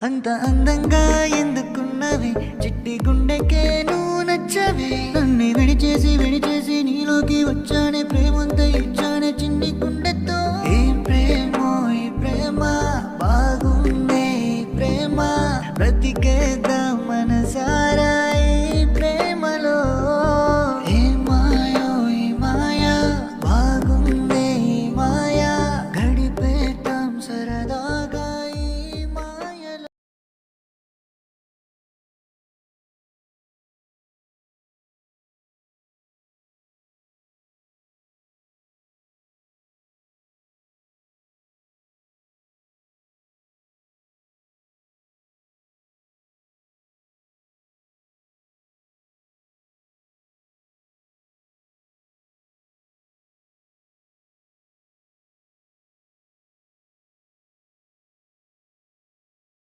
అంత అందంగా ఎందుకున్నవి చిట్టి గుండెకే నువ్వు నచ్చవి నన్ను విడిచేసి నీలోకి వచ్చానే ప్రేమంతా ఇచ్చానే చిన్ని గుండెతో ఏం ప్రేమో ఈ ప్రేమ బాగుందే ఈ ప్రేమ బ్రతికేద్దాం మనసా